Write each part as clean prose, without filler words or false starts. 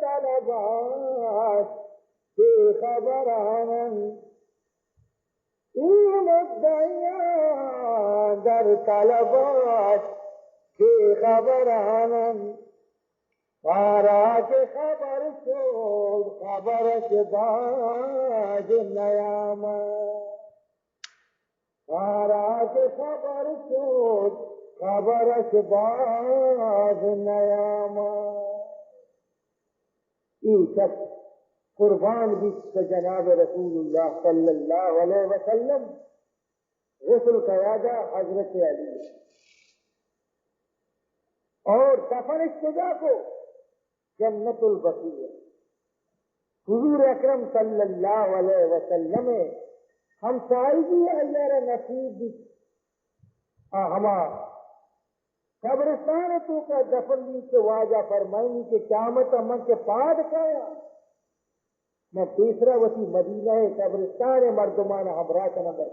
طلبات بے خبرانن ای مدعیان در طلبات بے خبرانن مارا کے خبر شد خبرش باز نیامد مارا کے خبر شد خبرش باز نیامد. این شخص قربان بیت کہ جناب رسول اللہ صلی اللہ علیہ وسلم غسل قیادہ حضرت علی اور دفن شدہ کو جنت البقیع. حضور اکرم صلی اللہ علیہ وسلم ہم سائیدی اللہ را نصیب بھی ہما قبرستان تو کا دفن بھی کے واجہ فرمائنی کہ قیامت من کے پاد کھایا میں تیسرا وسی مدینہ قبرستان مردمان ہمراہ کا نمبر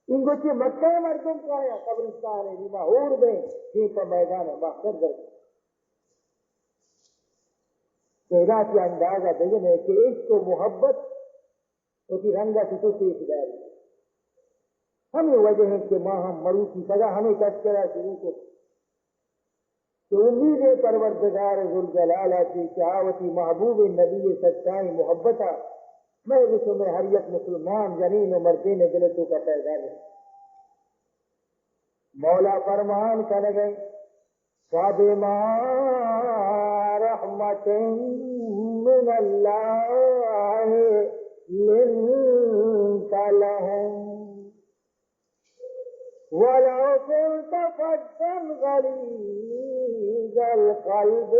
ان کو چی مکہ مردم کھایا قبرستان ماہور میں کھیپا میدان ماہر در تیرا کی اندازہ دیکھنے کہ عشق و محبت ہوتی رنگا سے تو سیکھ داری ہمیں وجہ ہے کہ ماں ہم مروسی سزا ہمیں تذکرہ شروع کو کہ امید پروردگار ذوالجلالہ کی چاہوتی محبوب نبی سچائی محبتہ میں رسو میں ہر یک مسلمان جنین و مردین دلتوں کا پیدا ہے. مولا فرمان کر گئے فَبِمَا رَحْمَةٍ مِّنَ اللَّهِ لِنتَ لَهُمْ وَلَوْ كُنْتَ فَظًّا غَلِيظَ الْقَلْبِ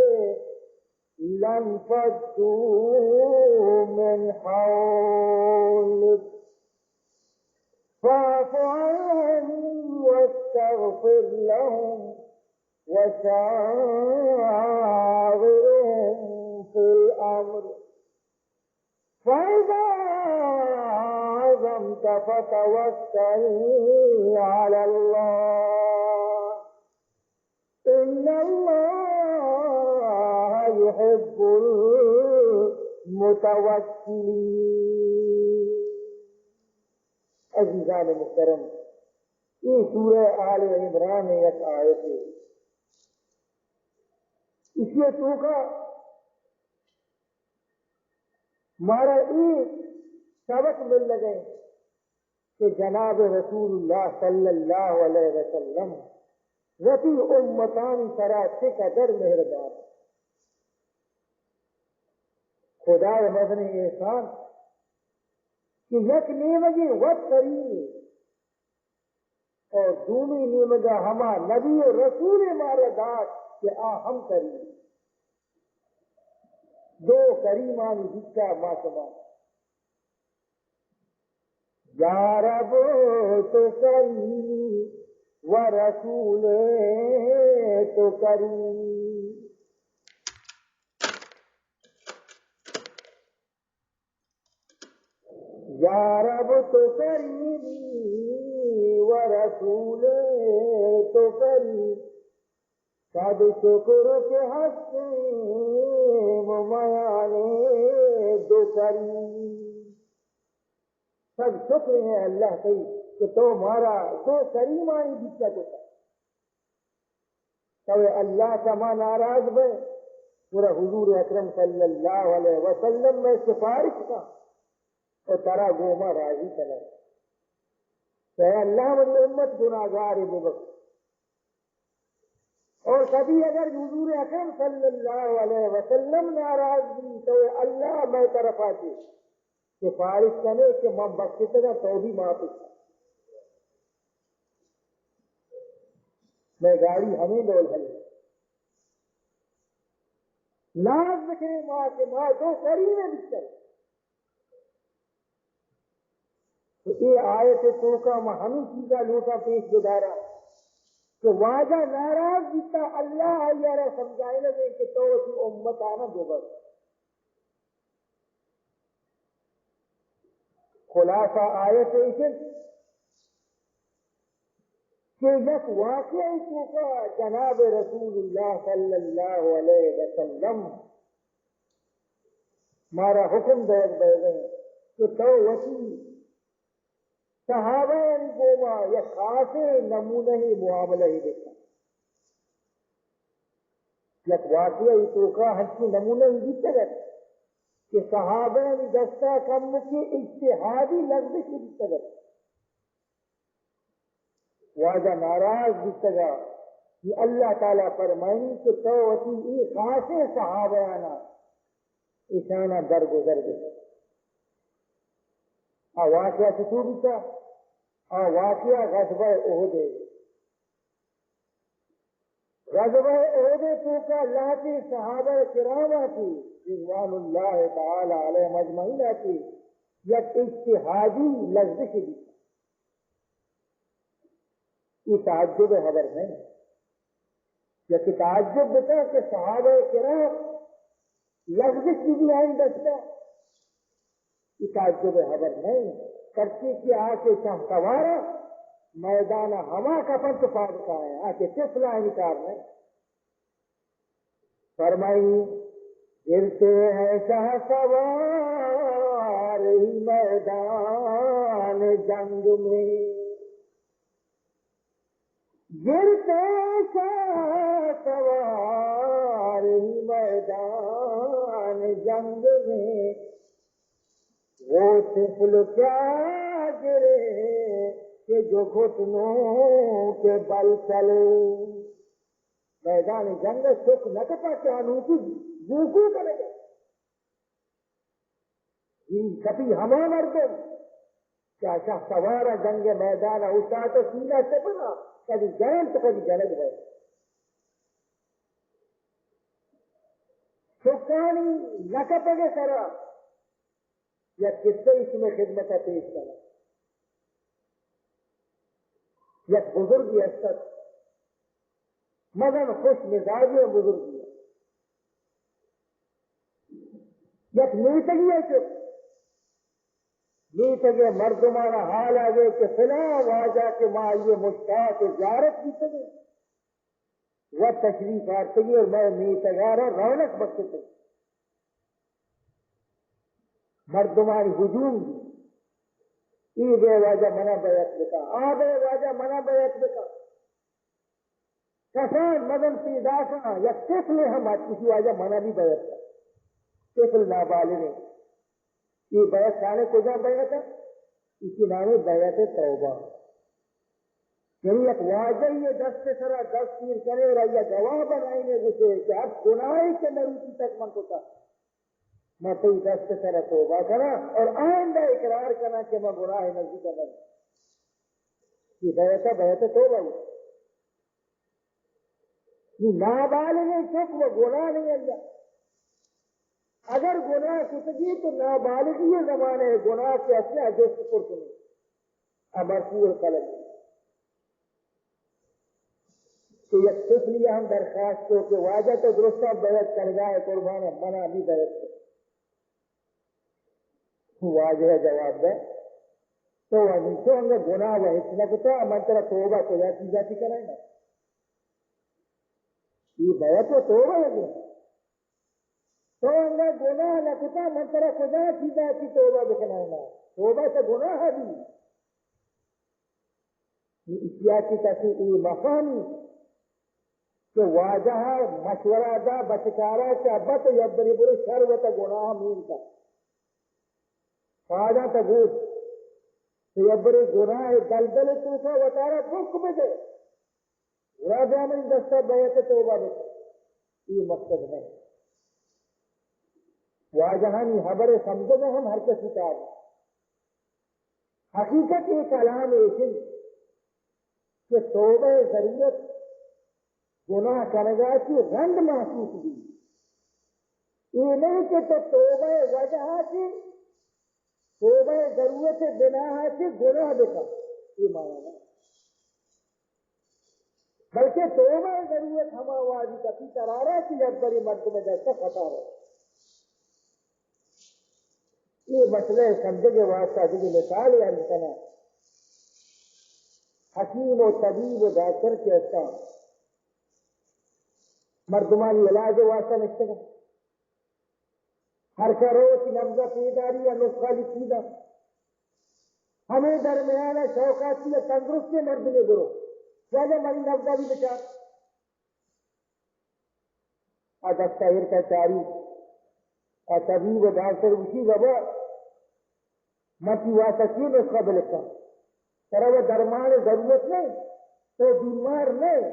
لَانفَضُّوا مِنْ حَوْلِكَ فَاعْفُ عَنْهُمْ وَاسْتَغْفِرْ لَهُمْ وَشَاوِرْهُمْ فِي الْأَمْرِ فَإِذَا عَزَمْتَ فَتَوَكَّلْ عَلَى اللَّهِ إِنَّ اللَّهَ يُحِبُّ الْمُتَوَكِّلِينَ. عزیزان محترم یہ سورہ آل عمران ایک آیت ہے. اس لیے تو کا مارا ایک سبق مل لگے کہ جناب رسول اللہ صلی اللہ علیہ وسلم وطی امتانی سرا قدر مہربان خدا مدن احسان کہ یک نیمگی وقت کریمی اور دومی نیمگا ہما نبی و رسول مارا داد کہ ہم کریم دو کریمانی بچہ ماشما یا رب تو کریم و رسول تو کریم. یا رب تو کریم و رسول تو کریم سب شکر کے حسین میانے دو کریم. سب شکر ہیں اللہ کی کہ تو ہمارا دو کریمانی بچہ کو تھا تو اللہ کا ماں ناراض بے پورا حضور اکرم صلی اللہ علیہ وسلم میں سفارش کا اور ترا گوما راضی چلا کہ اللہ مجھے امت گناہگار ببخش. اور کبھی اگر حضور اکرم صلی اللہ علیہ وسلم ناراض بھی تو اللہ میں طرف آتی سفارش کرنے کہ میں بخشتے گا تو بھی معافی میں گاڑی ہمیں ڈول ہے ناز بکھرے ماں کے ماں دو کریم بچے تو یہ آیت تو کا میں ہمیں چیزا لوٹا پیش گزارا کہ واجہ ناراض جیتا اللہ یارا سمجھائے لگے کہ تو اسی امت آنا دو بس. خلاصہ آیت اسے کہ یک واقعی چوکا جناب رسول اللہ صلی اللہ علیہ وسلم مارا حکم دے گئے کہ تو وسی صحابہ کو یا خاص نمونہ ہی معاملہ ہی دیکھا یک واقعی چوکا ہنسی نمونہ ہی دیتے گئے کہ صحابہ دستہ کم کے اجتہادی لفظ کی دیتے گئے واجہ ناراض دیتا کہ اللہ تعالیٰ فرمائیں کہ تو وسی ای خاص صحابہ آنا اشانہ درگزر گئے واقعہ چطور بیتا واقعہ غزوہ احد تو کا اللہ کے صحابہ کرامہ کی رضوان اللہ تعالی علیہ مجمعین کی یک اجتہادی لفظ کی دیتا یہ تعجب خبر نہیں یہ تعجب بتا کہ صحابہ کرام لفظ کی بھی آئیں دستا یہ تعجب خبر نہیں کرتی کہ آ کے سوارا میدان ہوا کا پنچ پاڑ کا ہے آ کے طفلہ انکار نہیں فرمائی گرتے ہیں شاہ سوار ہی میدان جنگ میں گرتے شاہ سوار میدان جنگ میں وہ طفل کیا گرے کہ جو گھٹنوں کے بل چلے میدان جنگ سکھ نہ کپا کیا نوکی بوکو کرے گا کبھی ہما مردم کیا شاہ سوارا جنگ میدان اٹھا تو سینہ سے بنا کبھی جنگ تو کبھی جنگ ہے سکانی نکپگے کرا یا کس سے اس میں خدمت پیش کرا یک بزرگی استد مگر خوش مزاجی بزرگی یک میتگی ہے چک میتگی مردمانہ حال آگے کہ فلاں واجہ کے ماں یہ مشتاق زیارت کی تگے وہ تشریف آرتگی اور میں میتگارہ رونق بخشتے مردمانی ہجوم دی ای بے واجہ منع بیعت بکا آ بے واجہ منع بیعت بکا کسان مدن سیداسا یا طفل ہم کسی واجہ منع بھی بیعت کا طفل نابالغ یہ بیعت کھانے کو جا بیعت ہے اسی نامی بیعت توبہ یعنی ایک واجہ یہ دست سرا دست تیر کرے اور یہ گواہ بنائیں گے گسے کہ اب گناہی کے مروچی تک من کو تھا میں تو دست سرا توبہ کرا اور آئندہ اقرار کرنا کہ میں گناہ نزدیک کرنا یہ بیعت توبہ یہ نابالغ شک وہ گناہ نہیں اللہ اگر گناہ کتگی تو نابالغی یہ زمانے گناہ کے اصلہ جست پر سنے مرفوع قلم تو یک طفلی ہم درخواست کو کہ واجہ تو درستہ بیعت کر جائے قربان منع بھی بیعت کر واجہ جواب دے تو وہ انگا گناہ وہ حسنہ کتا من ترہ توبہ کو جاتی کرائیں گا یہ بیعت و توبہ ہے تو انگا گناہ نہ کتا من ترہ خدا کی توبہ بکنائیں گا توبہ سے گناہ ہے بھی یہ اشیاء کی تصویر مفاہمی کہ واجہ مشورہ دا بچکارا چابت یبری بری شروط گناہ مین کا فاجہ تگوش تو یبری گناہ دلدل توکا وطارہ بک بدے راجہ من دستہ بیعت توبہ بکن یہ مقصد ہے واجہانی حبر سمجھے گا ہم ہر کسی کا حقیقت یہ کلام ایسی کہ توبہ ضرورت گناہ کرنے کی رنگ محسوس دی یہ نہیں کہ تو توبہ وجہ کی توبہ ضرورت بنا سے گناہ دکھا یہ مانا نہیں بلکہ توبہ ضرورت ہم آوازی کا پی کرارا کہ جب بڑی مرد میں جیسا خطا ہے یہ مسئلہ سمجھے کے واسطہ کی مثال ہے حکیم و طبیب و ڈاکٹر کے اچھا مردمانی علاج واسطہ نشتے گا ہر کرو کی نبضہ پیداری یا نسخہ لکھیدہ ہمیں درمیانہ شوقاتی یا تندرست کے مرد میں برو زیادہ مری نبضہ بھی بچا دستاویر کا تاریخ اور طبیب و ڈاکٹر اسی وبا متی واسطہ کی نسخہ بلکہ ترہ وہ درمان ضرورت نہیں تو بیمار نہیں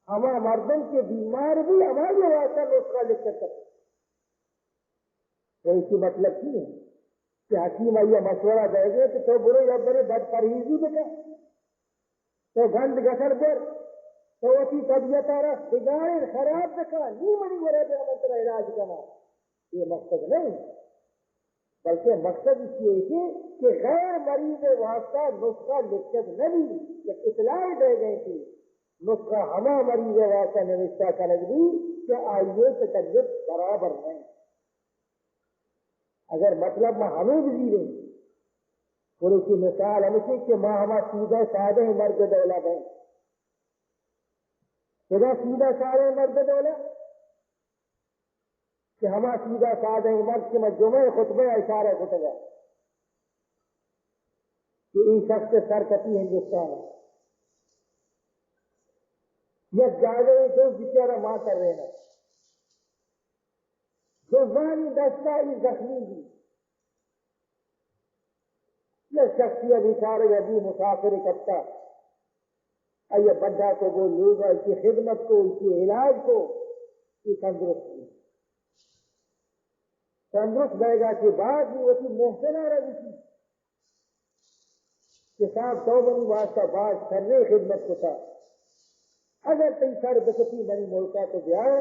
ہما مردم کے بیمار بھی ہمارے واسطہ نسخہ لکھ کر سکتے تو اسی مطلب کی ہے کہ حکیم آئیے مشورہ دے گے کہ تو برو یا برے بد پرہیزی بکا تو گند گسر پر تو اسی طبیعت آرہ بگاڑ خراب بکا نہیں منی برے بے ہمیں علاج کرنا یہ مقصد نہیں بلکہ مقصد اس لیے تھی کہ غیر مریض واسطہ نسخہ لکھت نہیں ایک اطلاع دے گئی تھی نسخہ ہما مریض واسطہ نوشتہ کا لگی کہ آئیے کہ طبیعت برابر نہیں اگر مطلب میں ہمیں بھی رہی پوری کی مثال ہمیں کہ ماں ہمارا سیدھا سادہ مرد دولت ہے خدا سیدھا سادہ مرد دولت کہ ہمارا سیدھا سادہ مرد کے میں جمعہ خطبہ اشارہ خطبہ کہ ان شخص سے سرکتی ہندوستان ہے یہ جاگے جو بیچارہ ماں کر رہے ہیں جو زانی دستہ اس زخمی دی یہ شخصیت بیچارے ابھی مسافر کرتا یہ بڑھا کو وہ لوگ اس کی خدمت کو اس کے علاج کو یہ تندرست رہے گا کہ بعد بھی وہی محسنہ رہی تھی کہ صاحب تو منی واسطہ بعد سرے خدمت کو تھا اگر تم سر بکتی منی ملکہ تو بیائے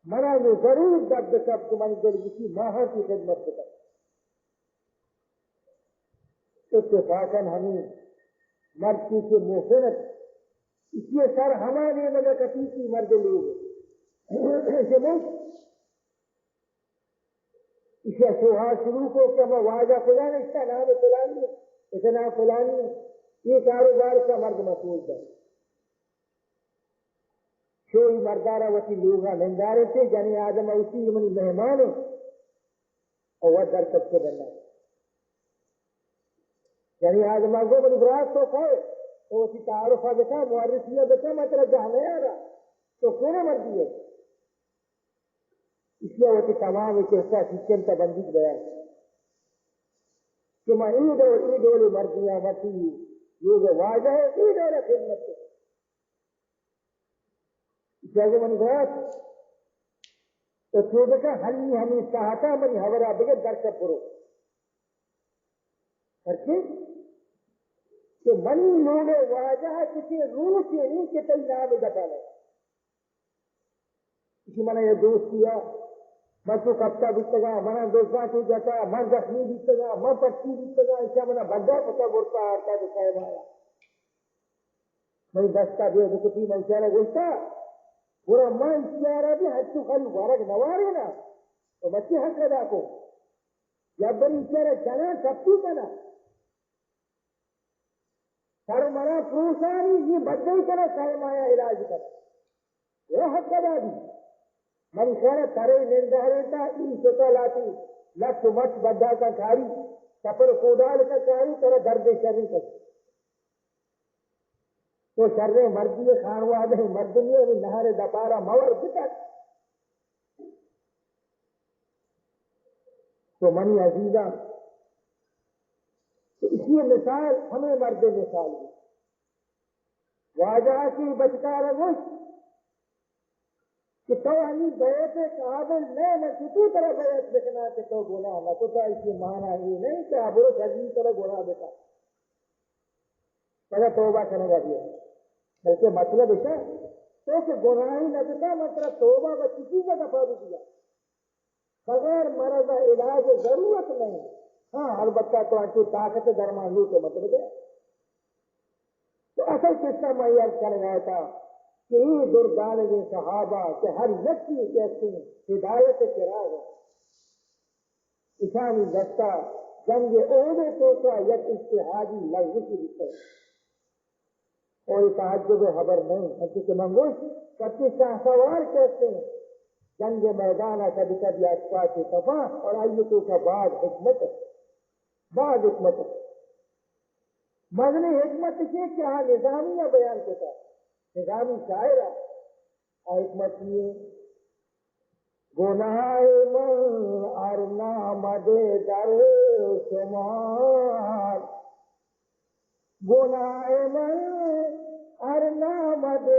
منع میں ضرور درد سب تمہاری گرگی ماہر کی خدمت بتا اتفاقاً ہمیں مرد کی محسنت اس لیے سر ہمارے مگر کسی کی مرد لوگ اسے سوہا شروع کو کہ میں واجہ فلان اس کا نام فلانی اتنا فلانی یہ کاروبار کا مرد مسئول تھا شوئی مردارہ وسی لوگا نندارے تھے یعنی آدم اسی منی مہمان اور وہ در سب سے بننا یعنی آدم کو منی براز تو کھائے تو اسی تعارفہ دیکھا معرفیہ دیکھا میں تیرا جہاں نہیں آ رہا تو کون مردی ہے اس لیے وہ تمام ایک ایسا سسٹم کا بندی بیان کہ میں عید اور مردیاں متی یہ جو واضح ہے عید اور خدمت سے جگہ من گات تو چوبے کا ہنی ہمیں چاہتا منی ہورا بگے درکت پرو کرتے کہ منی لوگے واجہ کسی روح کے نہیں کہ تل نام دفع لے کسی منہ یہ دوست کیا میں تو کبتا بیتگا منہ دوستان تو جاتا من زخمی بیتگا من پچی بیتگا اسا منہ بڑا پتا بورتا آتا تو صاحب آیا میں دستا دے بکتی میں اشارہ گلتا پورا ماں اشارہ بھی حج تو خالی بارک نوارے نا تو بچے حق ادا کو یا بری اشارہ جنا سبتی کنا سر مرا پروسانی یہ بدل کرا سرمایہ علاج کرا وہ حق ادا دی من اشارہ ترے نندہرے تا این ستا لاتی لکھ مچ بدھا کا کاری کپڑ کودال کا کاری ترہ درد شرین کچھ تو شر مردی خانواد مردمی اور نہر دپارا مور بکت تو منی عزیزہ تو اسی مثال ہمیں مرد مثال دی واجہ کی بچکار گوش کہ تو ہمیں بیعت قابل نہیں میں کسی طرح بیعت بکنا کہ تو گناہ نہ تو اسی معنی ہی نہیں کہ ابرو شرمی طرح گناہ بکا پہلے توبہ کرنے گا دیا بلکہ مطلب ہے تو کہ گناہی نہ بکا مطلب توبہ کا کسی کا دفعہ بھی دیا بغیر مرض علاج ضرورت نہیں ہاں البتہ تو انچو طاقت درمان لو تو مطلب ہے تو اصل قصہ میں یہ کر رہا تھا کہ یہ درگان کے صحابہ کہ ہر یکی کہتے ہیں ہدایت چراغ ہے اشانی دستہ جنگ عہدے تو کا یک اتحادی لفظ کی رکھتے اور تعجب خبر نہیں حضرت منگوش کبھی شاہ سوار کہتے ہیں جنگ میدانہ کبھی کبھی اسبات کفا اور آئیتوں کا بعد حکمت مدنی حکمت سے کیا نظامیہ بیان ہوتا نظامی شاعرہ حکمت یہ گناہ من ارنامد در شمار گناہ من ارنامد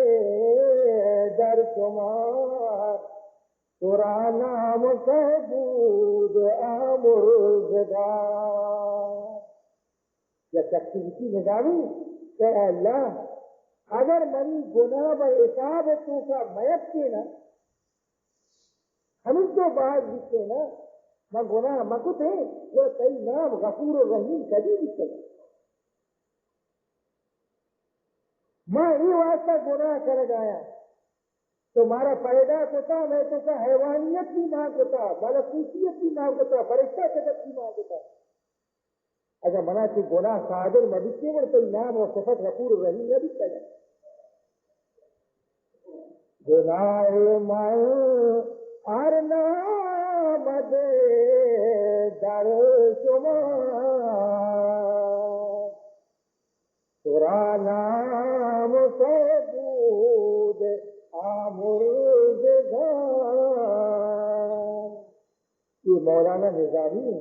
در شمار ترا نام سے بود آمرزگار یا تکلیفی نظامی کہ اے اللہ اگر منی گناہ و اصابتوں کا میت کے نا ہم تو بعد لکھتے نا میں گناہ مکت ہے وہ کئی نام غفور و رحیم کبھی بھی چلے میں یہ واسطہ گناہ کر گایا تمہارا پیدا ہوتا میں تو کا حیوانیت کی مانگ ہوتا ملکوتیت کی مانگ ہوتا فرشتہ جگت کی مانگ ہوتا اگر منا کہ گناہ صادر میں بھی کیول تو نام اور صفت غفور و رحیم میں بھی چلے گناہ من ارنامد در شمار ترا نام سے بود آمرزگار یہ مولانا نظامی ہے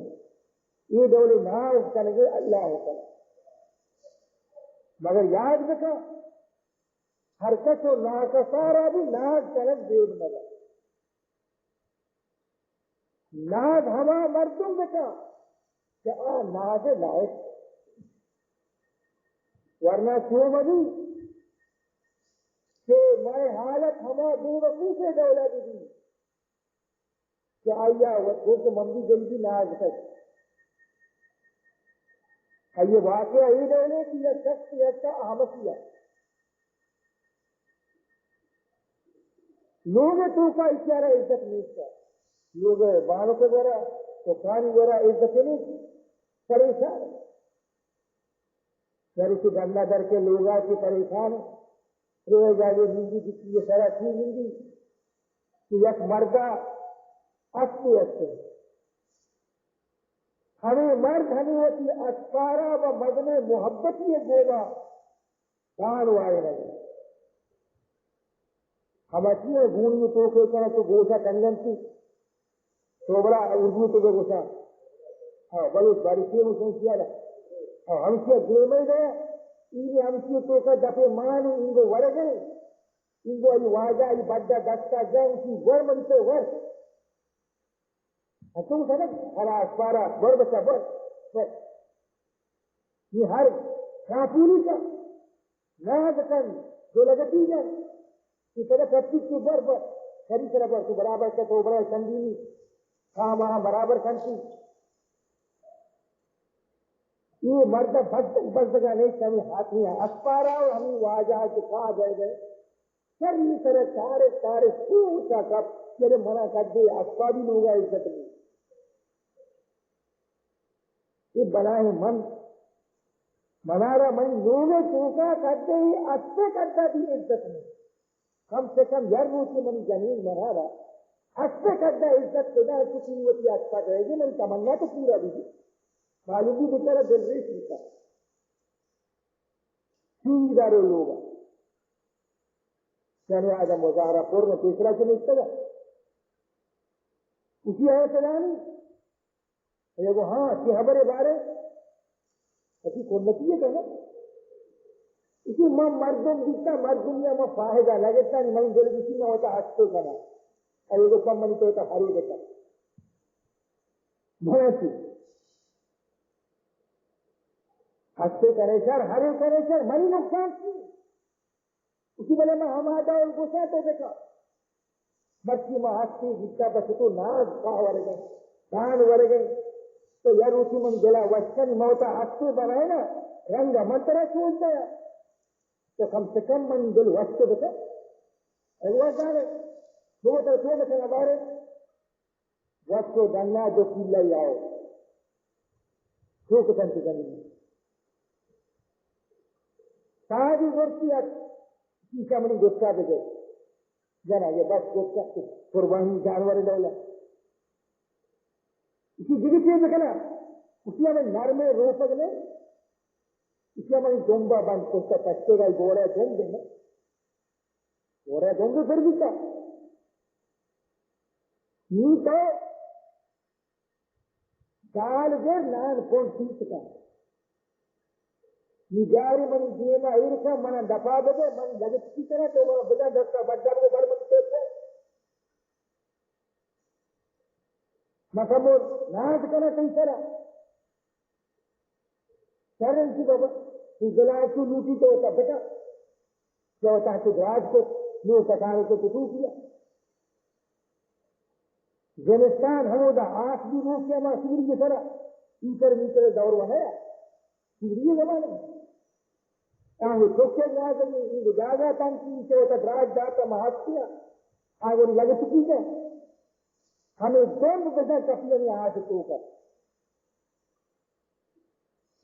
یہ دول ناز کرنے اللہ تعالی مگر یاد رکھا حرکت و ناکسارا بھی ناز طلب دیر مگر ناز ہما مردوں بتا کہ ناز لائق ورنہ کیوں مدی کہ میں حالت ہما بے وقوف دولت دی کہ آیا وقت ممبی جلدی ناز تک یہ واقعہ یہ دولے کہ یہ شخص ایسا احمقیہ لوگ تو کا اشارہ عزت نہیں کا لوگ بالوں کے ذرا تو کھانی ذرا عزت نہیں پریشان پھر اسے گندا کر کے لوگ آ کے پریشان روئے جائے زندگی کی یہ سارا تھی زندگی کہ یک مردہ اچھے ہمیں مرد ہمیں ہوتی اسپارا و مدن محبت یہ گوبا دان وائے رہے ہم اچھی ہیں گونی تو کہتے تو گوشا کنگن تھی تو بڑا اردو تو گوشا ہاں بڑی بارشی مسلم کیا ہاں ہم سے دے میں گئے یہ ہم سے تو کا دفے مان ان کو ور گئے ان کو ای واجہ ای بڑا دستا جائے ان کی ور من سے ور تم سمجھ ہرا اسپارا ور بچا ور یہ ہر کافوری کا ناز کن جو لگتی جائے اس طرح پچیس کی بر خری طرح پر تو برابر کا تو بڑا سنگینی ہاں وہاں برابر کنسی یہ مرد بس جگہ نہیں کمی ہاتھ میں اسپارا اور ہمیں واجہ کے کہا جائے گئے سر یہ طرح سارے سوچا کب میرے منع کر دے اسپا بھی لوگا عزت نہیں یہ بنائے من منارا من لوگے چوکا کرتے ہی اچھے کرتا بھی عزت نہیں کم سے کم یار روچی منی زمین منارا اچھے کرتا عزت پیدا ہے کسی ہوتی اچھا کرے گی من تمنا تو پورا بھی معلوم بھی بچارا دل ریس ہوتا سیدھارو لوگا یعنی آدم مظاہرہ پور میں تیسرا سے نہیں چلا اسی ہے پلانی یہ وہ ہاں کہ خبرے بارے اسی کون نتیجے کا نا اسی ماں مردم جتنا مردم یا ماں فاہدہ لگتا نہیں میں دل کسی میں ہوتا ہستے کا نا اور یہ کم منی تو ہوتا ہری دیتا بھنسی ہستے کرے سر ہرے کرے سر منی نقصان کی اسی بلے میں ہم آتا اور گسا تو دیکھا مچھی میں ہستی جتنا بس تو ناز کہا ور گئے دان ور گئے تو یار اسی من جلا وشکن موتا ہستے بنائے نا رنگ منترہ سوچتا ہے تو کم سے کم من دل وقت بتا ایوہ جانے دو تو بچنا بارے وقت دنیا جو کیلا ہی آؤ تو کتن کی زمین ساری ضرورت کی کمنی غصہ دے دے جنا یہ بس غصہ قربانی جانور ڈولا اسی دیگر چیز کنا اسی ہمیں نرمے روپک نے اسی ہمیں جنبا بند کرتا پچھتے گا گوڑا جن دے نا گوڑا جن دے پھر بھی کا نہیں تو دال دے نان کون سیت کا یہ جاری منی دینا ایرکا منا دفا دے دے من جگت کی طرح تو منا بجا دستا بڑھا کو بڑھ منی سیت ہے مطمور ناز کنا کئی طرح سرن کی بابا تو جلائے تو لوٹی تو ہوتا بیٹا کیا ہوتا ہے تو دراج کو لو کتانے کو تو کیا زمستان ہمودا آس بھی روح کے ماں سگری کی طرح ایتر میتر دور وہ ہے سگری زمانے آنگو چوکے جاگا انگو جاگا تانکی سے ہوتا دراج جاتا محاستیا آنگو لگے چکی ہے ہمیں دم بجا کپیوں میں آج تو کر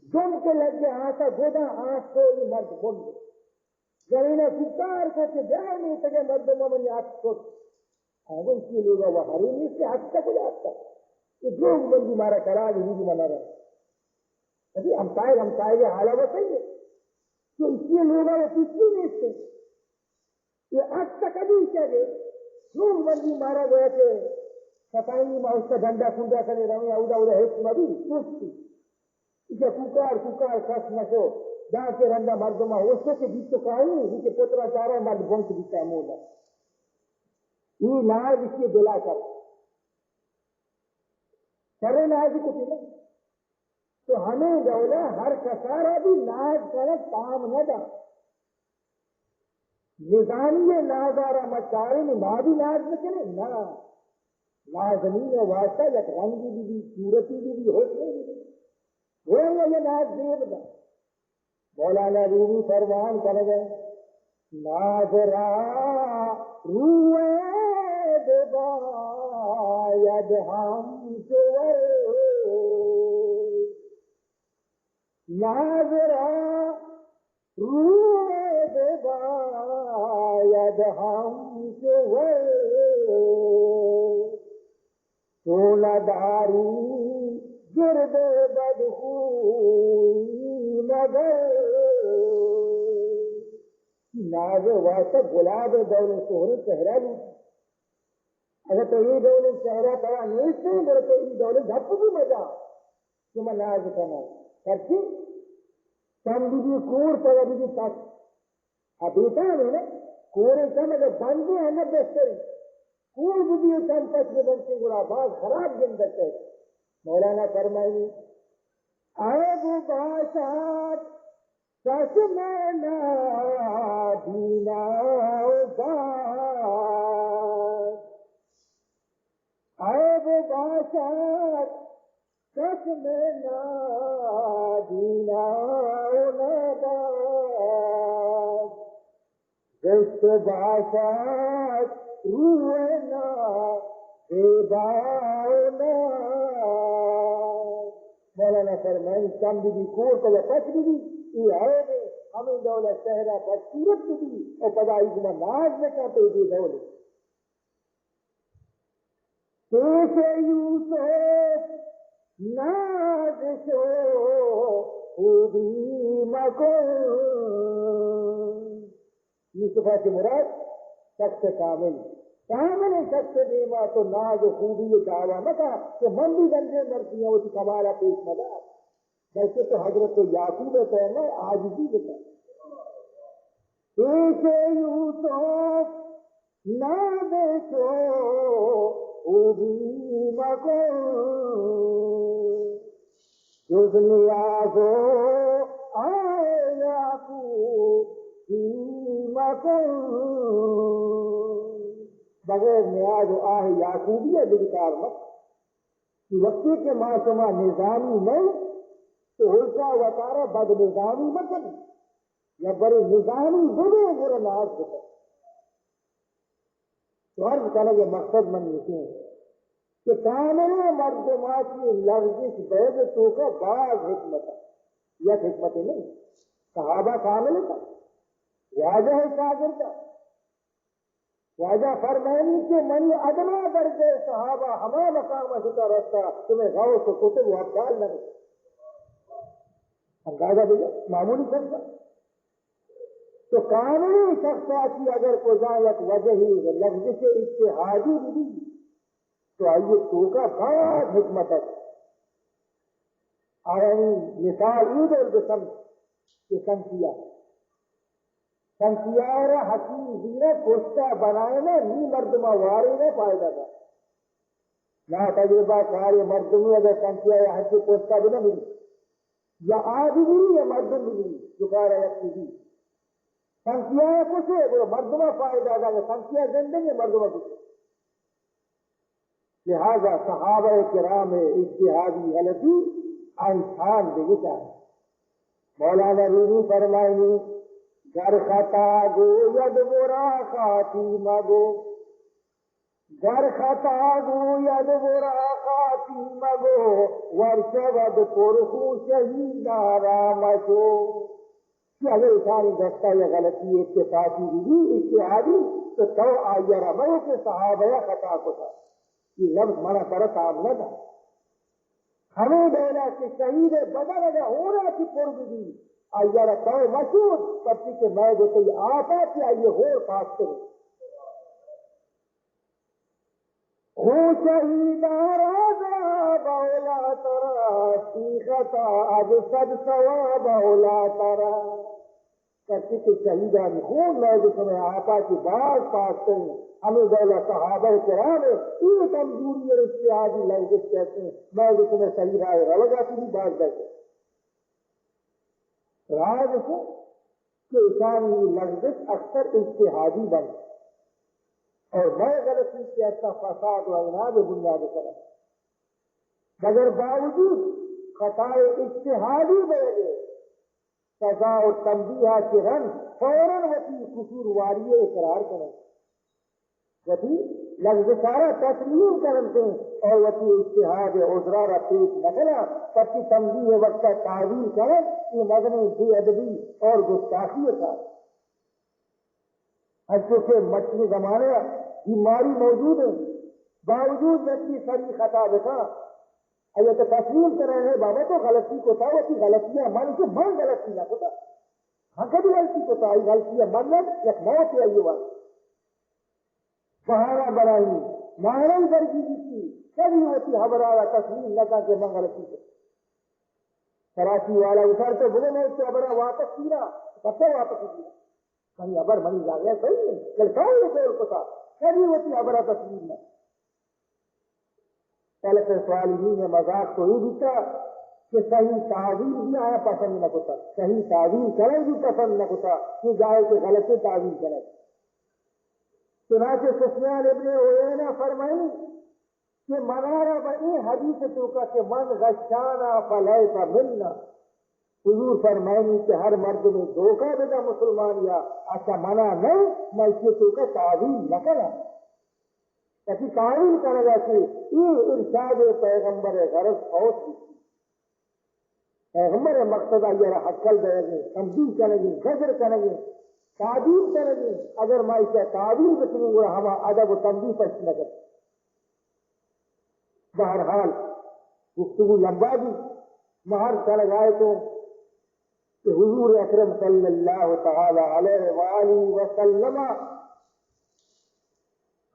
دم کے لگ گیا آتا گودا آج کو یہ مرد بند جنہیں سکار کو کہ جائے نہیں تکے مرد من آج کو آگو اس لیے لوگا وہ حریم اس کے حد تک ہو جاتا یہ لوگ بندی مارا کرا گی نہیں منا رہا ابھی ہم پائے گے حالہ وہ صحیح ہے تو اس لیے لوگا وہ پچھلی نہیں اس سے یہ حد تک ابھی کیا گئے لوگ بندی مارا گیا کہ ستائیں میں اس کا ڈنڈا کھنڈا کرے رہے اودا اودا ہے مدی سوچتی اسے ککار کس نشو جہاں کے رنڈا مردما اس کے بیچ تو کہیں اسے پوترا چاہ رہا ہے مرد بنک بیچا ہے مولا یہ ناز اس کے دلا کر کرے ناز کو تھی تو ہمیں دولا ہر کسارا بھی ناز کرے کام نہ دا نظامی نازارہ مچارے میں نہ بھی ناز نہ کرے نہ لازمی واسطہ یا رنگی بھی صورتی بھی حسنی بھی وہ یہ ناز دیو دا مولانا رومی فرمان کر گئے ناظرہ روئے دباید ہم سور ناظرہ روئے دباید ہم سور سولہ داری گرد بدخوئی نگر ناز واسطہ گلاب دول سہر چہرہ لوٹی اگر تو یہ دول چہرہ پڑا نہیں سے میرے تو یہ دول دھپ بھی مزہ کہ میں ناز کرنا کرتی کم بھی کور پڑا بھی تک اب بیٹا ہے نا کورے کم اگر بندے ہیں نا بہتر کور بھی کم پس میں بنتے گڑا باز خراب دن کرتے مولانا فرمائی عیب باشد سس میں نادینا بات عیب باشد سس میں نادینا بات جس باشد رونا ایبانا مولانا فرمائیں کم بھی کور کو پچ بھی یہ ہے ہمیں دولت شہرہ بدصورت بھی اور پدائی جمع ناز میں کہتے ہوئے دولت پیش یوسف ناز شو خوبی مکن یوسفہ کی مراد شخص کامل شخص دیما تو ناز و خوبی دعویٰ مکا کہ من بھی گنجے مرتی ہیں وہ تو کمالا پیش مدا جیسے تو حضرت یعقوب ہے نا آج بھی بتا پیش یوسف ناز شو خوبی مکن جز نیازو آئے یعقوب مکن بغیر نیاز و آہ یعقوبیہ بلکار مت کہ وقتی کے معاشمہ نظامی نہیں تو الٹا وطارہ بد نظامی مت یا بڑے نظامی بڑے برا ناز ہوتا تو عرض کرنے کے مقصد من یہ کہ کامل مردمات کی لفظ بیض تو کا بعض حکمت ہے یک حکمت نہیں صحابہ کامل تھا واجہ شاگردہ واجہ فرمانی کہ منی ادنا درجے صحابہ ہما مقام شتا رستا تمہیں غوث و کتب و ابدال نہ اندازہ دیجا معمولی شخص تو قانونی شخصاتی اگر کو جائے ایک وجہ ہی لفظ سے اجتہادی بھی تو آئیے تو کا بہت حکمت ہے آئینی مثال عید البسم کے سنکیا حکیم زیرہ کوشتا بنائے نا نی مردمہ واری نے فائدہ تھا نا تجربہ کاری مردمی اگر سنکیا یا حکی کوشتا بھی نہ ملی یا آدھی ملی یا مردم بھی ملی جکارہ یکی بھی سنکیا کچھ ہے وہ مردمہ فائدہ تھا کہ سنکیا زندگی مردمہ کچھ لہذا صحابہ کرام اجتہادی غلطی انسان دیتا ہے مولانا رومی فرمائنی گر خطا گو ید برا خاتیمہ گو گر خطا گو ید برا خاتیمہ گو ورشود پرخو شہید آرامشو کہ اگر انسانی دستہ یا غلطی اتفاقی بھی اجتہادی تو آئیہ رمائے کہ صحابہ خطا کو تھا یہ لفظ منع پر کام نہ تھا ہمیں دینا کہ شہید بدر اگر ہونا کی پرگ دی آئیہ رکھو مشہور کرتی کہ میں جو کوئی آتا کہ آئیے ہو پاس کرو ہو شہید آرازہ بولا ترا سیختا اب صد سوا بولا ترا کرتی کہ شہیدان خون میں جو تمہیں آتا کہ بعض پاس کریں ہمیں دولا صحابہ کرام یہ کمزوری اور اجتہادی لفظ کہتے ہیں میں جو تمہیں صحیح رائے رلگا کی بھی بات بیٹھے راز سے کہ انسانی لفظ اکثر اجتہادی بن اور میں غلطی کے ایسا فساد و عناد بنیاد کریں مگر باوجود خطائے اجتہادی بڑھ گئے سزا اور تنبیہ کے رنگ فوراً وہی قصور واریے اقرار کریں وہی لفظ سارا تسلیم کرتے ہیں اور وہی اجتہاد عذرا پیش نہ کرا پتی تنبیہ وقت تعویل کریں یہ مدنی بے ادبی اور گستاخی تھا چونکہ مچھلی زمانے بیماری موجود ہے باوجود ویسی ساری خطا دکھا اگر تو تسلیم کریں ہے بابا تو غلطی کو تھا وہ غلطیاں من کے من غلطی نہ ہوتا ہاں کبھی غلطی کو تھا غلطیاں من میں ایک موت ہے یہ بات بہارا بنائی مہارا درجی کی کبھی ہوتی ہبرارا تسلیم نہ کر کے من غلطی کو کراچی والا اتر تو بولے میں اس سے ابرا واپس کیا بچہ واپس کیا کہیں ابر بنی جا گیا صحیح ہے لڑکا یہ کو تھا کبھی ہوتی ابرا تسلیم نہ پہلے سے سوال یہ ہے مذاق تو یہ بھی تھا کہ صحیح تعویل بھی آیا پسند نہ ہوتا صحیح تعویل کریں بھی پسند نہ ہوتا کہ جائے کہ غلط تعویل کریں چنانچہ سفیان ابن عیینہ فرمائی کہ منارا بنی حدیث تو کا کہ من غشانا فلیس منا حضور فرمائنی کہ ہر مرد میں دھوکہ دیتا مسلمان یا اچھا منع نہیں میں اس کے تو کا تعویل نہ کرا تاکہ تعویل کرے گا کہ یہ ارشاد پیغمبر غرض فوت کی پیغمبر مقصد یہ حقل دے گے تنبیہ کریں گے زجر کریں گے تعبیر کریں گے اگر میں اسے تعبیر بچوں گا ہم ادب و تنبیہ پر نہ کریں بہرحال گفتگو لمبا بھی مہر چل گئے تو کہ حضور اکرم صلی اللہ تعالی علیہ وآلہ وسلم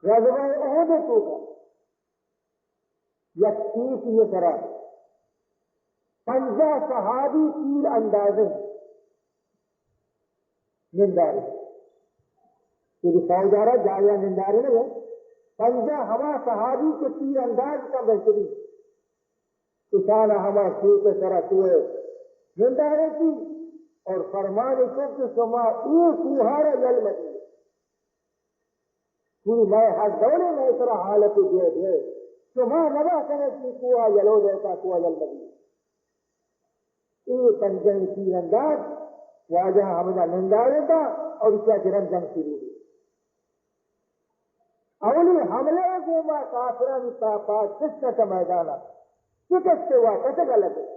غزوہ احد کو یک چیز یہ طرح 50 صحابی تیر اندازے نندارے یہ فوجارہ جایا نندارے نہیں ہے 50 ہما صحابی کے تیر انداز کا بہترین کسانہ ہما کھیت طرح سوئے نندارے کی اور فرمانے کو کہ شما ایک سوہارا جل مدی پوری میں ہر دولے میں اس طرح حالت دے دے شما نبا کرے کہ کوہ جلو دیتا کوہ جل مدی ایک جنگ تیر انداز واجہ حمدہ نندارے تھا اور اس کا جرم جنگ شروع ہوئی اولی حملے کو ما کافران تاپات سکت میدانا سکت سے واقع غلط ہے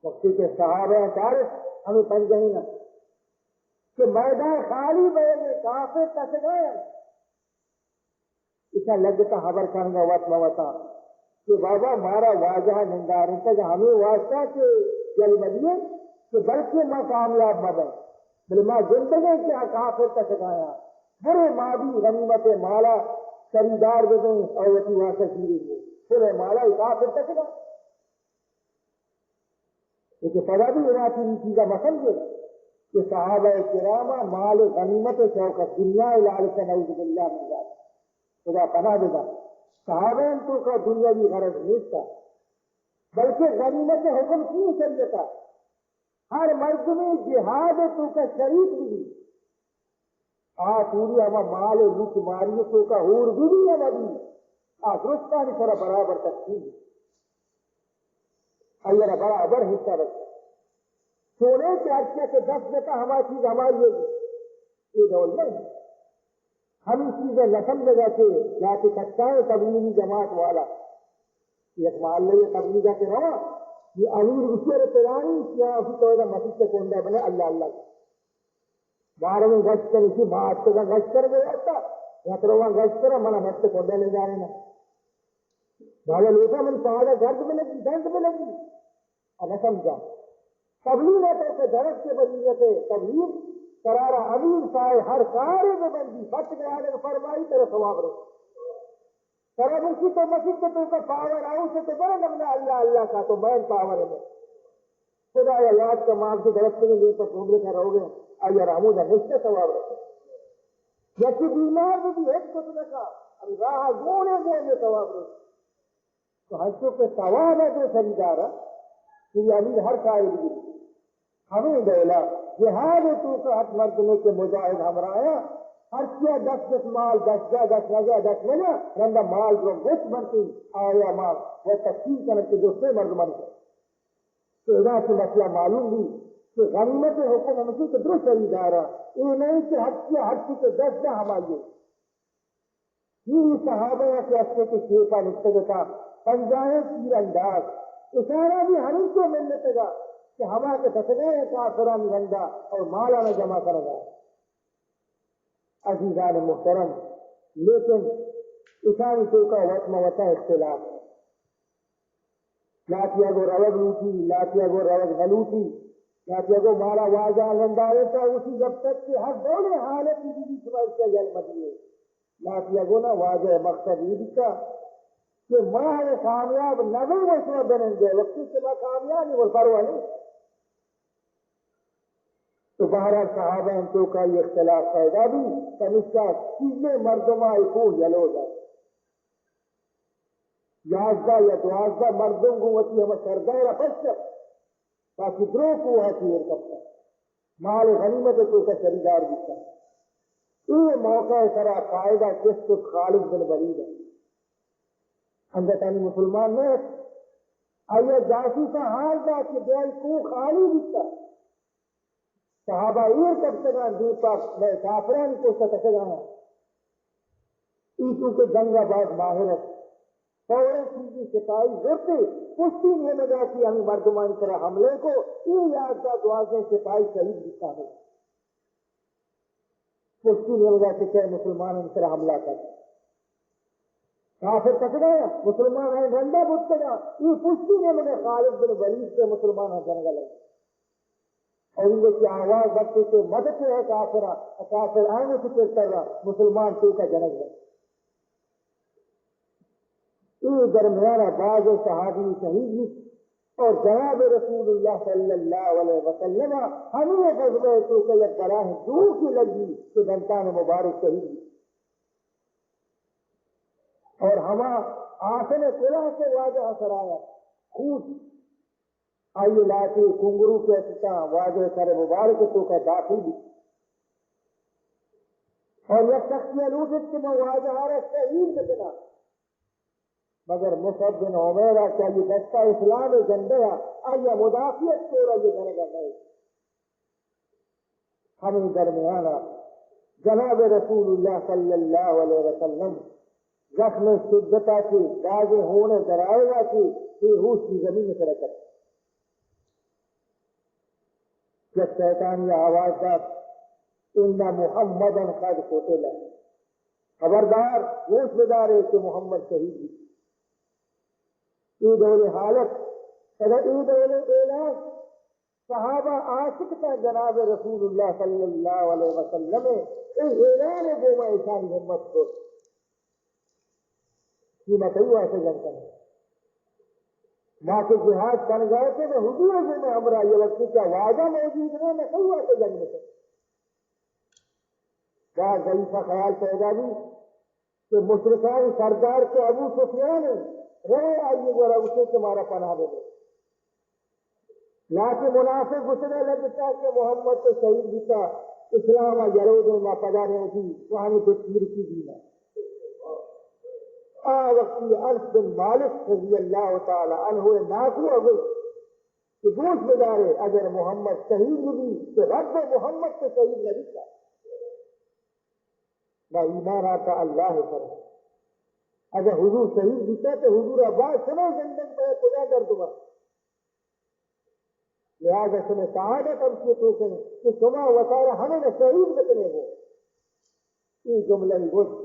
وقتی کے صحابہ تارس ہمیں پنجہی نہ کہ میدان خالی بہنے کافر تک گئے اسا لگتا خبر کرنا وط موتا کہ بابا مارا واجہ نندار تک ہمیں واسطہ کہ جل مدیے کہ بلکہ میں کامیاب مدن بل میں زندگی کیا کافر تک گایا برے ماں بھی غنیمت مالا خریدار دے دیں اور وتی واسطہ شیرے ہوئے برے مالا کافر تک گا لیکن پدا بھی عنایتی نیچی کا مسئل ہے کہ صحابہ کرامہ مال غنیمت شوقت دنیا لالچ نعوذ باللہ من ذالک خدا پناہ دے گا صحابہ تو کا دنیا کی غرض نہیں تھا بلکہ غنیمت حکم کیوں شریعتا ہر مرد میں جہاد تو کا شریک بھی پوری ہما مال لوٹ ماری تو کا ہور بھی ہما بھی درستہ نہیں تھوڑا برابر تقسیم اللہ برابر حصہ رکھتا سونے کے عرصے کے 10 کا ہماری چیز ہماری یہ دول نہیں ہم اس چیزیں لسم لگا کے یا کہ سکتا ہے تبلیغی جماعت والا ایک محلے تبلیغہ کے رہا یہ امیر وشیر پرانی کیا اسی طور مسجد کے کنڈا بنے اللہ اللہ کا 12ویں گشت کر اسی بات کا گشت کر گیا تھا 17واں گشت کرا منا مسجد کے کنڈا لے جانے نا بھالا لوٹا من پہاڑا گرد میں لگی دنت میں لگی اب سمجھا تبلیغ ہے کہ درس کے بریت تبلیغ قرارہ امیر سائے ہر کارے میں بندی بچ گیا نے فرمائی تیرے ثواب رہے طرح اسی تو مسجد کے تو کا پاور آؤ سے تو بڑا نمنا اللہ اللہ کا تو مین پاور ہے خدا یا یاد کا مال کی درس کے لیے پر گھومنے کا رہو گے آیا رامو جا نشتے ثواب رہے جیسی بیمار بھی ایک کو تو کا اب راہ گونے گونے ثواب رہے تو حجوں کے ثواب ہے جو خریدار ہے کہ یہ امیر ہر کائے بھی ہمیں دیلا جہاد تو کا حق مردنے کے مجاہد ہمرایا ہر کیا 10 مال 10 منا رندہ مال جو گوش بنتی آیا مال وہ تقسیم کرنے کے دوسرے مرد من کر تو ادا سے مسئلہ معلوم بھی کہ غنیمت حکم ہم سے درست خریدارا یہ نہیں کہ حق کیا حق کے 10 ہماری یہ صحابہ کے اصلے کے شیفہ نکتے کا پنجائیں تیر انداز اشارہ بھی ہم کو ملنے تگا کہ ہما کے فتنے کافران گندا اور مالانا جمع کرے گا عزیزان محترم لیکن اشاری تو کا وطم وطا اختلاف ہے لاتیا گو روگ لوٹی لاتیا گو روگ نلوٹی لاتیا گو مالا واجہ گندا رہتا اسی جب تک کہ ہر دولے حالت کی بھی سبا اس کا جل مدیے لاتیا گو نا واجہ مقصد یہ دکھتا کہ ماہ کامیاب نبی وشوہ بنن جائے وقتی سے ماہ کامیاب نہیں وہ پرواہ نہیں تو بہرحال صحابہ ان تو کا یہ اختلاف پیدا بھی تنشہ چیزیں مردمہ کو یلو جائے 11 یا 12 مردوں کو ہوتی ہمیں سردار اپسر تاکہ درو کو ہوتی ہے کرتا مال غنیمت تو کا خریدار بھی تھا یہ موقع سرا فائدہ کس کو خالد بن ولید ہے اندر تانی مسلمان میں آئیے جاسی کا حال تھا کہ دل کو خالی دکھتا صحابہ ایر کب سگان دور پاک میں کافران کو سکسگانا ایتو کے جنگ آباد ماہرت فورے چیزی سپاہی ضرورتے پشتی نہیں لگا کہ ہمیں مردمان طرح حملے کو یہ یاددہ دعازیں سپاہی شہید دکھتا ہے پشتی نہیں لگا کہ کیا مسلمان ان طرح حملہ کر کافر کٹ گیا مسلمان ہیں رندہ بھٹ گیا یہ پشتی نہیں لگا خالد بن ولید سے مسلمان ہیں جنگا لگا اور ان کی آواز بچے کے مدد ہے کافر آئیں سے پیش کر رہا مسلمان تو کا جنگ ہے یہ درمیانہ بعض صحابی شہید بھی اور جناب رسول اللہ صلی اللہ علیہ وسلم ہمیں غزوہ تو کہ ایک براہ دور کی لگی کہ دنتان مبارک شہید بھی اور ہما آسن قلعہ سے واجہ سرایا خوش آئیے لاتے کنگرو کے اچھتا واجہ سر مبارک تو کا داخل بھی اور یہ شخصیہ لوٹت کہ میں واجہ رہا شہید بکنا مگر مصعب بن عمیرہ کیا یہ دستہ اسلام جندیا آئیے مدافعت کو رہا یہ جنگا نہیں ہمیں درمیانہ جناب رسول اللہ صلی اللہ علیہ وسلم زخم شدتا کی واضح ہونے درائے گا کہ یہ ہوش کی زمین میں ترکت جب شیطان یہ آواز داد ان محمدا قد قتل، خبردار ہوش بدار ہے کہ محمد شہید بھی یہ دور حالت اگر یہ دور اعلان صحابہ عاشق تھا جناب رسول اللہ صلی اللہ علیہ وسلم اعلان ہے وہ میں ایسانی ہمت کو یہ میں کئی ایسے جنگ کرنا ماں کے جہاد بن گئے تھے میں حضور سے میں ہمراہ یہ وقت کیا وعدہ موجود ہے میں کئی ایسے جنگ میں تھا کیا ضعیفہ خیال پیدا بھی کہ مشرکان سردار کے ابو سفیان رہے آئیے گورا اسے تمہارا پناہ دے دے نہ کہ منافق گسنے لگتا کہ محمد تو شہید ہوتا اسلام یرود ما پدا رہے تھی وہاں تیر کی دینا وقتی انس بن مالک رضی اللہ تعالی عنہ ناکو اگر کہ گوش بدارے اگر محمد شہید بھی تو رب محمد سے شہید نہ دکھتا نہ ایمان آتا اللہ پر اگر حضور شہید دکھتا تو حضور عباس سنو زندن پہ خدا کر دوں لہذا سمیں سعادت ہم سے تو کہ سما وطارہ ہمیں نہ شہید بکنے ہو یہ جملہ گوش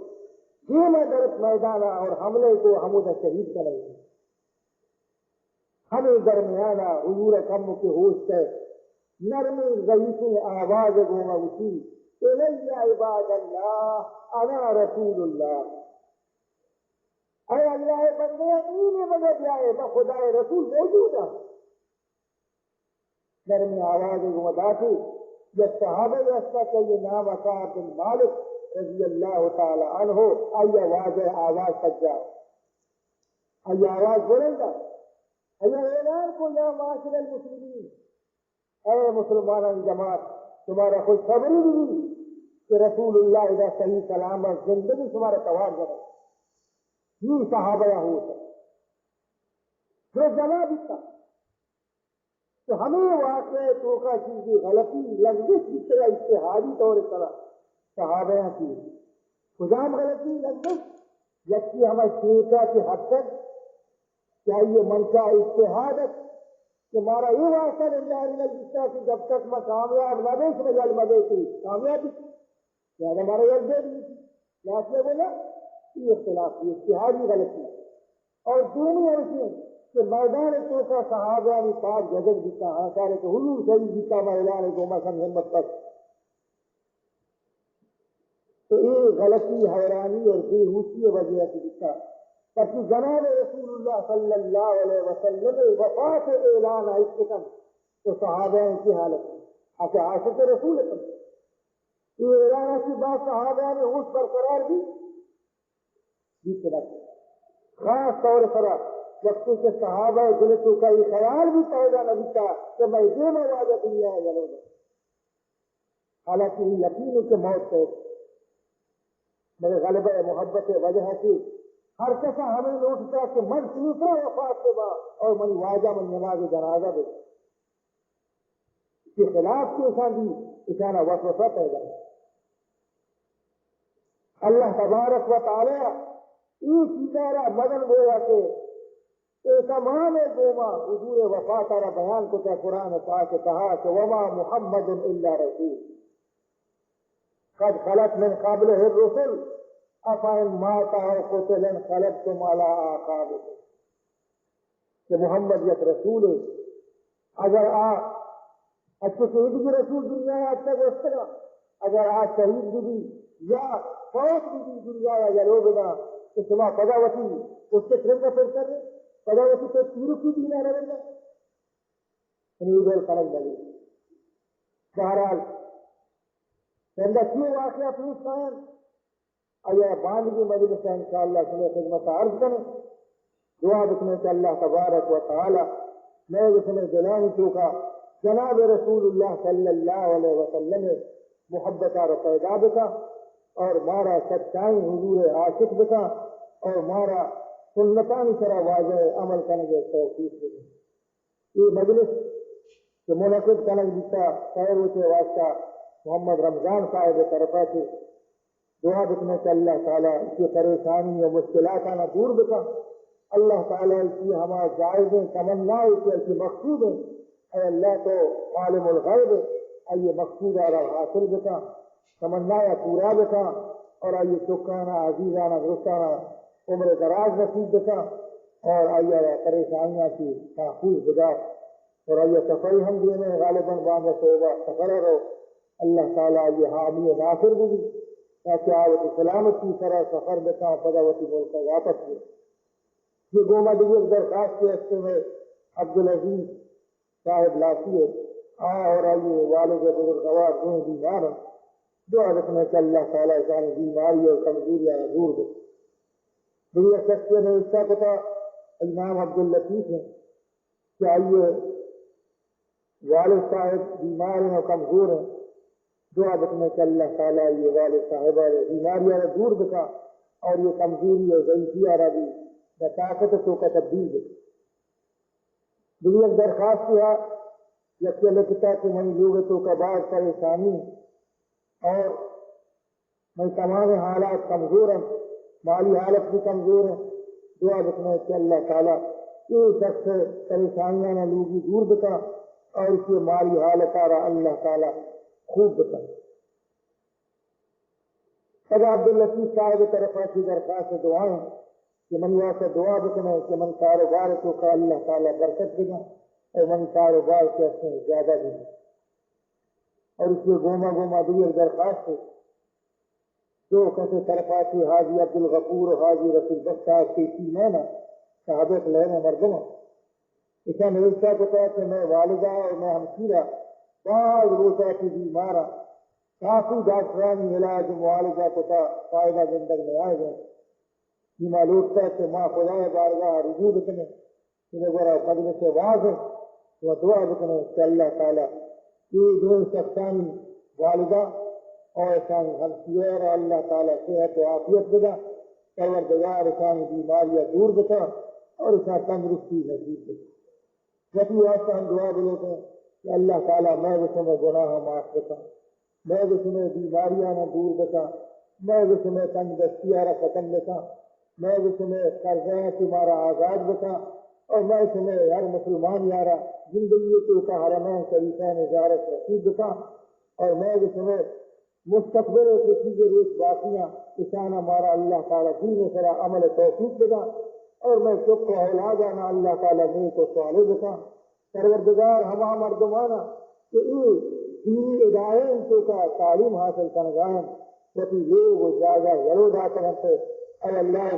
یہ میں درست میدانہ اور حملے کو ہمیں شہید کریں گے ہمیں درمیانہ حضور کم کے ہوش سے نرمی ضعیفی آواز گوما اسی الی عباد اللہ انا رسول اللہ اے اللہ بندے این مدد آئے بخدا رسول موجود ہے نرمی آواز گوما داتی جب صحابہ رستا کہ یہ نام عطاء بن مالک رضی اللہ تعالی عنہ آئی آواز تک جاؤ آئی آواز بولیں گا اعلان کو یا معاشر المسلمین اے مسلمان جماعت تمہارا کوئی خبر نہیں کہ رسول اللہ اذا صحیح سلامت زندگی تمہارا توار جائے یہ صحابہ ہوتا جو جمع بھی تھا تو ہمیں واقع توقع چیزی غلطی لفظ اس طرح اتحادی طور طرح صحابہ کی خدام غلطی لفظ جبکہ ہمیں شیخہ کی حد تک کیا یہ منشا اتحادت کہ ہمارا یہ واسطہ نہیں کہ جب تک میں کامیاب نہ دے اس میں جل مدے تھی کامیابی یاد ہمارا یہ دے دی لاسٹ میں بولا یہ اختلاف کی اتحادی غلطی اور دونوں ایسے کہ میدان توفہ صحابہ نے پاک جگت جیتا ہے سارے کہ حضور صحیح جیتا میدان کو مثلا ہمت تک تو یہ غلطی حیرانی اور بے ہوشی وجہ سے جیتا تاکہ جناب رسول اللہ صلی اللہ علیہ وسلم وفات اعلان ہے اس قسم تو صحابہ کی حالت ہے آخر عاشق رسول ہے یہ اعلان کی بات صحابہ نے اس پر قرار دی جیت رکھے خاص طور پر وقت کے صحابہ جنتوں کا یہ خیال بھی پیدا نہ تھا کہ میں دے میں واجہ دنیا ہے ضرور حالانکہ یہ یقین کہ موت ہے میرے غلبہ محبت وجہ سے ہر کسا ہمیں لوٹتا کہ من دوسرا وفات کے بعد اور من واجہ من نماز جنازہ دے اس کے خلاف کے اشان بھی اشانہ وسوسہ پیدا ہے اللہ تبارک و تعالی ایک چیزارہ مدن گویا کہ تمام گوما حضور وفات را بیان کو کیا قرآن پاک کہا کہ وما محمد الا رسول قد خلت من قبله الرسل افان ماتا او قتل انقلبتم على اعقابكم کہ محمد یک رسول ہے اگر اچھے شہید بھی رسول دنیا ہے اچھا گوشتنا اگر شہید بھی یا فوت بھی دنیا یا لوگ نا تو تمہا پداوتی اس کے کرم کا پھر کر رہے پداوتی تو تیرو کی دینا رہے گا انہیں دول خرج لگے بہرحال کہندہ کیوں واقعہ پوچھ پائیں آیا باندھ کی مجلس ہے انشاءاللہ سنے خدمت عرض کریں دعا بکنے کہ اللہ تبارک و تعالی میں جسنے دلانی چوکا جناب رسول اللہ صلی اللہ علیہ وسلم محبت اور پیدا بکا اور مارا سچائی حضور عاشق بکا اور مارا سنتانی طرح واضح عمل کرنے کے توفیق بکا یہ مجلس کہ منعقد کرنے جیتا خیر ہوتے واسطہ محمد رمضان صاحب طرفہ سے دعا بکنے کہ اللہ تعالیٰ اس کی پریشانی اور مشکلات آنا دور بکا اللہ تعالیٰ اس کی ہمارا جائزیں تمنا اس کی مقصود ہے اے اللہ تو عالم الغیب یہ مقصود آرہ حاصل بکا تمنا یا پورا بکا اور آئیے چکانا عزیزانہ درستانہ عمر دراز نصیب بکا اور آئیے پریشانیاں کی محفوظ بدا اور آئیے سفر ہم دینے غالباً باندھا توبہ سفر رہو اللہ تعالیٰ یہ حامی ناصر بھی تاکہ آوت سلامت کی طرح سفر بکا پداوتی ملک کا واپس لے یہ گوما دیگر درخواست کے حصے میں عبدالعزیز صاحب لاسیے اور آئیے والد بزرگوار دونوں بیمار ہیں دعا رکھنے کہ اللہ تعالیٰ ساری بیماری اور کمزوریاں دور دے دیگر شخصیت نے اس کا پتا امام عبداللطیف ہیں کہ آئیے والد صاحب بیمار ہیں اور کمزور ہیں دعا رکھنے کہ اللہ تعالیٰ یہ والد صاحب بیماریاں دور دکھا اور یہ کمزوری اور ضعیفیہ بھی طاقت تو کا تبدیل دے دیگر درخواست کیا جبکہ لکھتا کہ میں لوگ تو کا بعض پریشانی اور میں تمام حالات کمزور ہیں مالی حالت بھی کمزور ہے دعا رکھنے کہ اللہ تعالیٰ یہ شخص پریشانیاں نہ لوگی دور بتا اور اس کی مالی حالت آ رہا اللہ تعالیٰ خوب بتا اگر عبداللطیف صاحب طرف کی درخواست دعائیں کہ من واسطہ دعا بکنے کہ من کاروبار تو کا اللہ تعالیٰ برکت دے اور من کاروبار کے اپنے زیادہ دے اور اس لیے گوما گوما دیگر درخواست ہے جو کیسے طرفاتی حاجی عبدالغفور اور حاجی رسول بخش صاحب کی تینوں صحابہ لہنے مردموں اسے نوشتہ کو کہا کہ میں والدہ اور میں ہمشیرہ بعض روزہ کی بیمارہ کافی ڈاکٹرانی علاج معالجہ کو تھا فائدہ زندگ میں آئے گئے یہ معلوم ہے کہ ماں خدا بارگاہ رجوع بکنے انہیں برا قدم سے واضح وہ دعا بکنے کہ اللہ تعالیٰ یہ دو شخصانی والدہ اور شان ہمشیر اللہ تعالیٰ صحت و عافیت بدا پروردگار شان بیماریاں دور بتا اور اس تندرستی نصیب بتا جبھی واسطہ ہم دعا بولتے ہیں کہ اللہ تعالیٰ میں اس میں گناہ معاف بتا میں اس میں بیماریاں نہ دور بتا میں اس میں تندرستیاں ختم بتا میں اس میں قرضہ تمہارا آزاد بتا اور میں اس میں ہر مسلمان یارا زندگی کو کا حرمین شریفین زیارت نصیب بتا اور میں اس میں مستقبل کی چیزیں روز باقیاں کسان ہمارا اللہ تعالیٰ دین سرا عمل توفیق بتا اور میں چپ کو اولاد آنا اللہ تعالیٰ میں کو سوالے بتا پروردگار ہما مردمانہ کہ دینی ادارے کو کا تعلیم حاصل کرنا گائیں وہ لوگ جائزہ ضرور آ کر اور اللہ